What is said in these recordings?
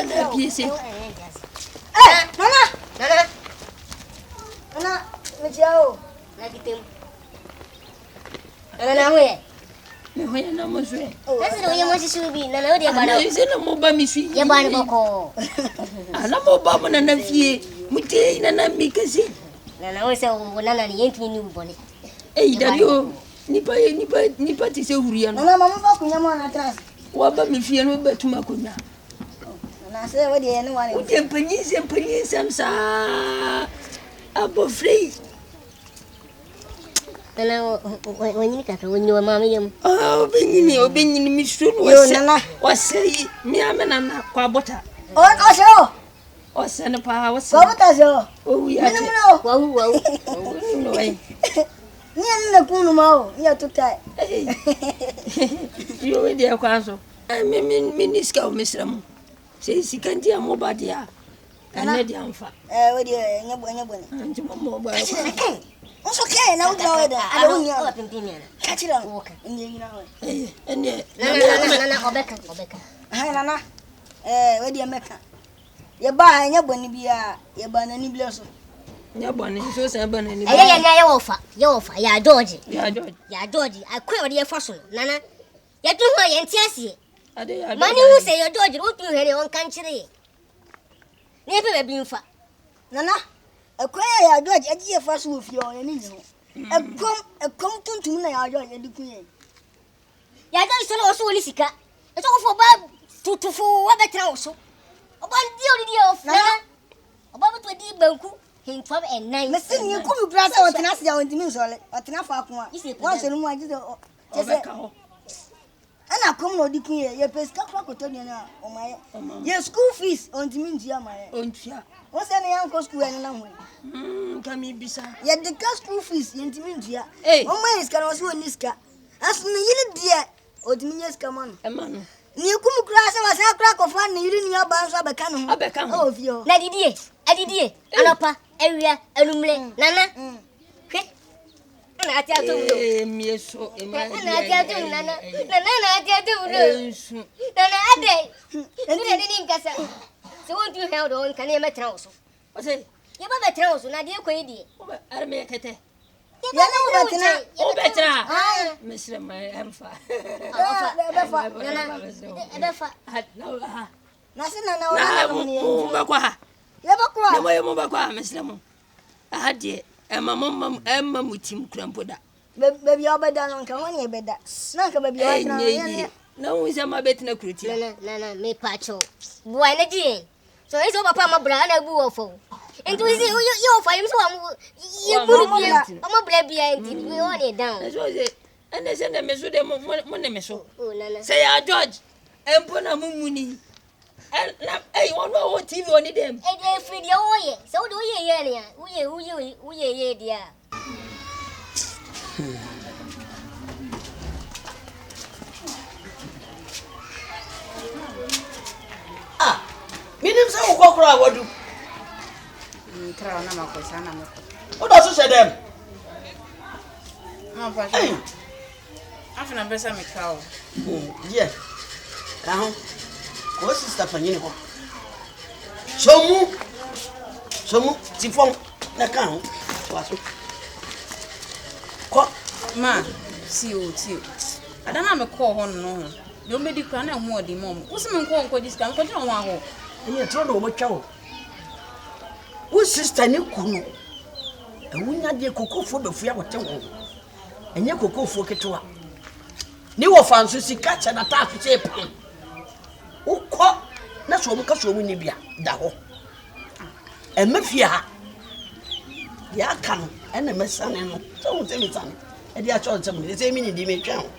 bia na piese nana me tiao na kitem nana hoye me hoye na mo so kasi do yemo sisu bi nana o de ba na se na mo ba mi su ye ba ni boko ana mo ba mo na fie mutie na mi kasi nana o se o nana ni yentwi ni ubone dario nipa ti se huria no nana mama fa kunya mo na trans wa ba mi fie no betuma kunya nana se we de ne wa o de panyi samsa abofrei nana wanyini kaka wanyini wa mama yem obenyini mi sunu wasei mi amena na kwa bota o se ne pa o se kwa bota so o wi ate wow no ai ni na kunu ma o ya tutai yo we dia kwa so mi niska o misram se sikanti amobadia ana dia amfa we dia nyabo anti mo ba Oso ke na uja we da ada unya o pimpini na kachira ndi nyina we ene nana obeka hai nana we dia meka ye ba nya boni bia ye ba na ni bia so nya boni so se ba na ni ye wofa ya George akwa ode ye faso nana ye tu ho ye ntiase ade ya mani hu se ye George o tu here on kanchire ne pe be mfa nana akwa ya George aji ye faso wo fie o ye ni no akom tuntum na ya George edi kunye ya George so na so woni sika e so fo ba tutufu wa betra wo so oba di of nana oba beto di banku hinfam ennan mesin ni kumi brasa o tena sia o ntimi nsole o tena fa ko a wa so mu aji so tese ana kom no di kunye ye peska kwa koto ni na o maye ye school fees o ntimi ntia maye o ntia o se ne yan ko school ene na ho kami bisa ye de school fees ye ntimi ntia o maye ska no so ni ska asu ni yiri die o ntimi nyeska man emanu ni kumu kura se wa sa kura ko fa ni yiri ni aba nso abeka no o fio na didie anapa ewia anumle nana hwe na ati atomudo mieso na ati atomudo nana na ati atomudo nana ade ndire ni nkasa se wontu he do nka ne metra wo so ose ye ba betra wo so na de kwedi arme kete ye ba betra o betra mesre mai amfa ebefa na se nana o mo ba kwa yebakwa na moyo mo ba kwa mesre mo ahade emma mutim krampoda baby obeda no nka woni ebeda na nka baby wa na unza mabetina kruti na me pacho boy na di so eso papa ma bra na bu ofo ento isi yo fa yim so am ye buru bia ma bra bia enti we woni down eso ze ene se na meso de mo ne meso nana say ya George empo na mumuni ono wo TV oni dem free dia oye so do ye ne ya uye ye dia minim se wo kokoro awadu tra na makosa na meko o do so shedem ma pa afina pesa me trawo ye ka ho ko sister fanyini ko somu tifon na ka ho waso ko ma si o adana me call ho no ho do me di kwa na ho odi mom wo se me nko diska nko jira ho aho enye tro no mo twa wo sister ni kunu ewunya de kokofo befua wote wo enye kokofo ketwa ni wo fanso sika cha na ta so che pe ukọ na so mu ka so mu ni bia da ho emafia ya ka no ena mesane no so wo temi tan e dia cho ntem ni se mi ni di me twa ho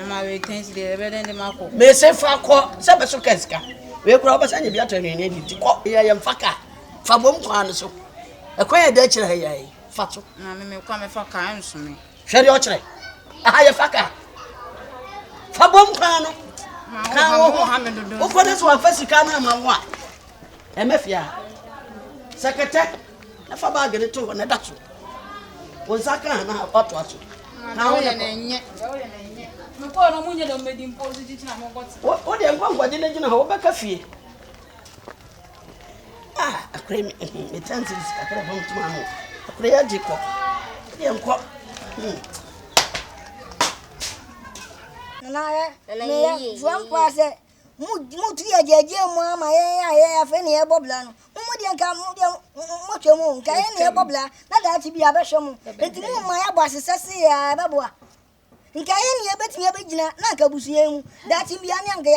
ma we tensi de be den de mako me se fa ko se be so keska we kura ba sanye bia to ni ni di ko ye mfaka fa bom kwa no so e kwa ye da kire ha yayi fa to na me kwa me fa ka enso me hwere o kire aha ye faka fa bom kwa no ka wo ha me dodo o ko ne so afa sika na ma wo a e mafia sekete na fa ba gele to na da so wo saka na oto aso na wo ye na nye me ko no munye do me di imposi ti na mo got o de ngwa de na gina ho be ka fie akure me tansi akure ho ntuma no akure ya jiko ye nko na me zuam kwase mu tu ya jeje mu ama ye afa ne ye bobla no mu de nka mu de mo twemu nka ye ne ye bobla na da ti bi abehwe mu enti mu ma ya bo asesese ya beboa nka ye ne ye betimi abegina na nka busuye mu da ti bi ane nka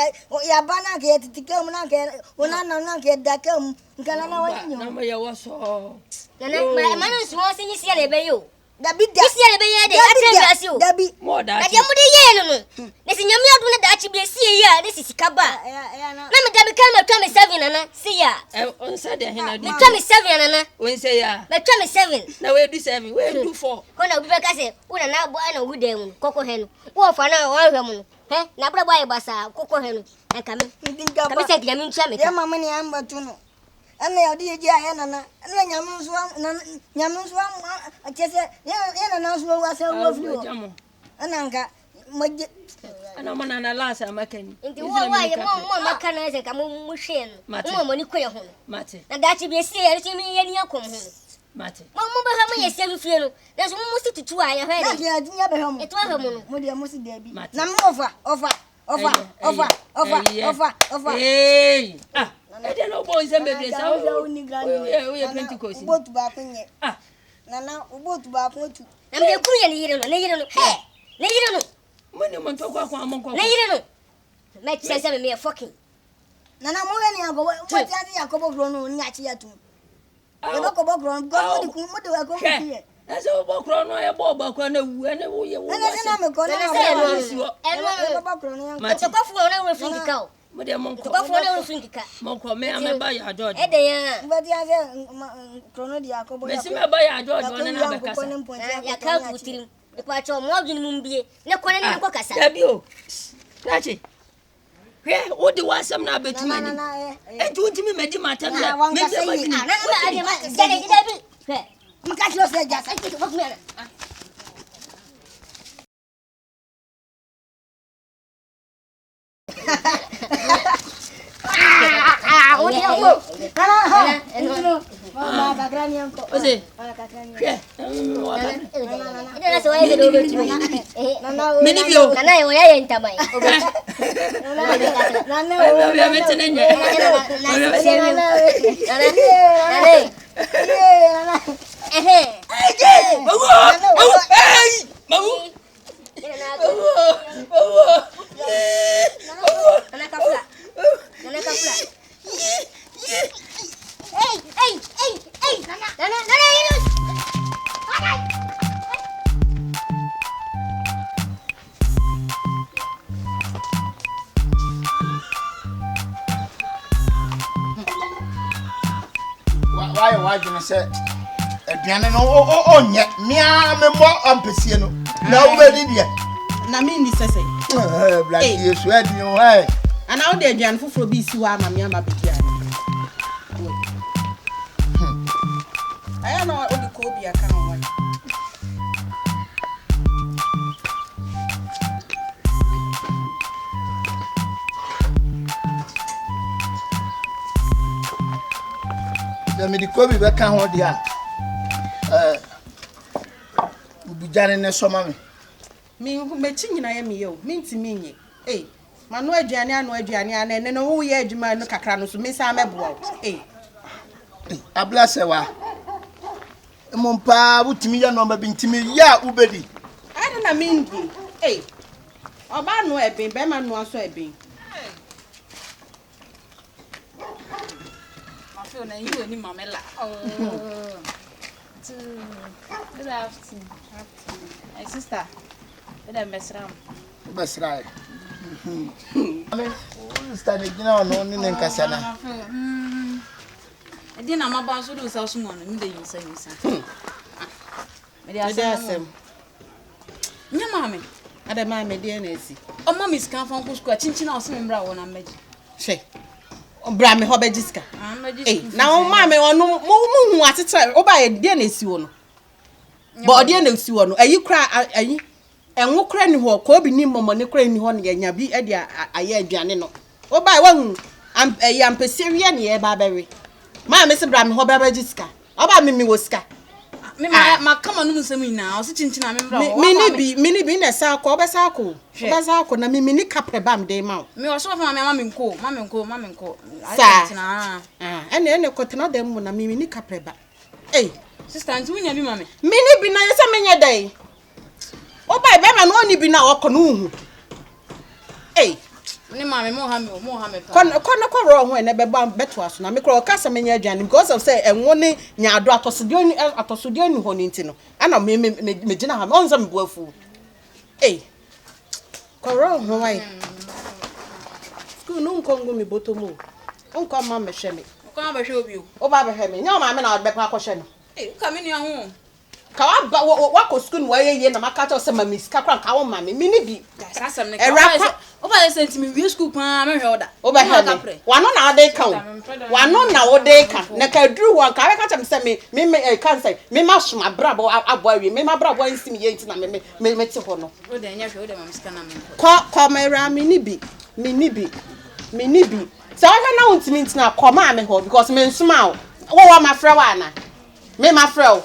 ya ba na nka titika mu na nka ona na nka da ka mu nka na wa nyo na ma ye waso na ma no so se nyisi ale be yo Dabi isi ale be ye de atrasi o Dabi mo da ade mu de ye no no ne se nyame adu na da chi bi sie ya ne sisika ba na me dabi kan ma twa me 7 nana si ya on say de hena me twa me 7 nana on say ya me twa me 7 na we do 7 we do 4 ko na obi be ka se una na bo na wude mu koko he no wo fa na wo hwe mu no he na bra boy basa koko he no enka me ndinka ka me se nyame ntwa me ya mama ni amba tu no ana ya di je aya nana ana nyame nso akese ya nana so wa se wo flu ana nka maje ana mana na lasa makani nti wo ye mo makana se ka mo hwe no mo ni koye ho mate na da chi bi sie ya chi mi ye ni akom ho mate mo ba ha mo ye se fie no na so mo si tutu aya hwe na de ya dinya be ho mo eto ha mo no mo de mo si de bi na mo ofa hey ah ede no boy se bebre sa o ni grande we Pentecost ubotu ba kunye nana ubotu ba kuntu na me kuru ye ni yire no he ne yire no mani mo to kwa mo ko ne yire no me tse se me fucking nana mo we ni ago mo ti ati yakobo gro no ni achi yatu e ba ko bo gro go mo de wa ko fi ese bo kro no e bo ba kwa na wu ene wo ye wo nana se na me ko na e ba kro no e to ko fu na wo fin kika o mo de mo to ko fu na wo fin kika mo ko me ameba ya George e de ya ba ti ase kro no di yakobo me si me ba ya George ona na be kasa ya ka ku tirim e pa cho mo adwin mu mbie ne ko ne ko kasa da bi o tachi he o di wasam na betuma ni e tu ntimi medi matam ya me se ba ni na ade ma da bi he mka kilo se jasa ko ko me na Mama kakrani yanko. Ose. Kakrani. Ina so waye do do tumi. Meni bio. Nana yo ya ntamai. Nana o ya metene nya. Why you say aduane no onye mia me mo ampesie no na wo bedi dia na me ni sese black yesu aduane hey ana wo de aduane foforo bi si wa ama me ama bedia aya no o de ko bi aka no wa me di ko bi be kan ho dia ubujane ne soma me chi nyina ye me yo me ntimi nye manu aduane ana ne no wo ye adwuma no kakra no so me sa meboa abla sewa mompa butimi ya no ma bi ntimi ya ubedi ana na me ndi oba no ebe be ma no aso ebe na you ni mamela good afternoon my sister eda mesram basrai sister ne gina no ni ne nkasa na edi na maba so do sa so mo no mi de yinsa me de asem nya mame ada mame de na esi o mama scan fon ko school chinchina o se me mra wo na meji she bra me ho bejiska na o ma me onu mu hu atete o ba ye de na esi wo no bo de na esi wo no ayi kra ayi enwo kra ni ho ko bi ni momo ne kra ni ho ne nya bi e de aye aduane no o ba wa hu ampese wie ne e ba bewe Ma me se bra me ho ba ba jiska. Oba me woska. Me ma kama no nsem ina o se chinchina me bra. Mini bi na sa ko oba sa ko. Oba sa ko na mini kapre bam dey ma. Me o so fa ma me nko. Sa. Ene ko tena dem mu na mini kapre ba. Eh, sister anti wunya bi ma me. Mini bi na yesa menye dai. Oba be ma no oni bi na okọ no hu. Eh, ni ma me mo ha me pa. Kon ro ho ene be ba beto aso na me kro ka se menye aduane because of say enwo ne nyaado atosode ni ho ni nti no. Ana me gina ha me onza me boafu. Eh. Koro ho wai. School no nkongo mi botomo. Onko ma me hwe me. Ko ma be hwe obi o. Oba be hwe me. Nya ma me na be pa akọ hwe no. Eh, ka me ni ahu. Ka wa ko school no ye na makata se ma miska kran ka wo ma me ni bi. Asam ne ka. Oba sent me we school pa me hwe oda. Oba hwe. Wa no na ade kan. Wa no na wo de kan. Na ka duru wan ka ka cha me se me kan say me ma soma brabo abo awie me ma brabo ansim ye nti na me ti ho no. O de nya hwe o de ma miska na me. Ko me ra me ni bi. So I na untimi nti na ko ma me ho because me nsuma wo wa ma frɛ wa na. Me ma frɛ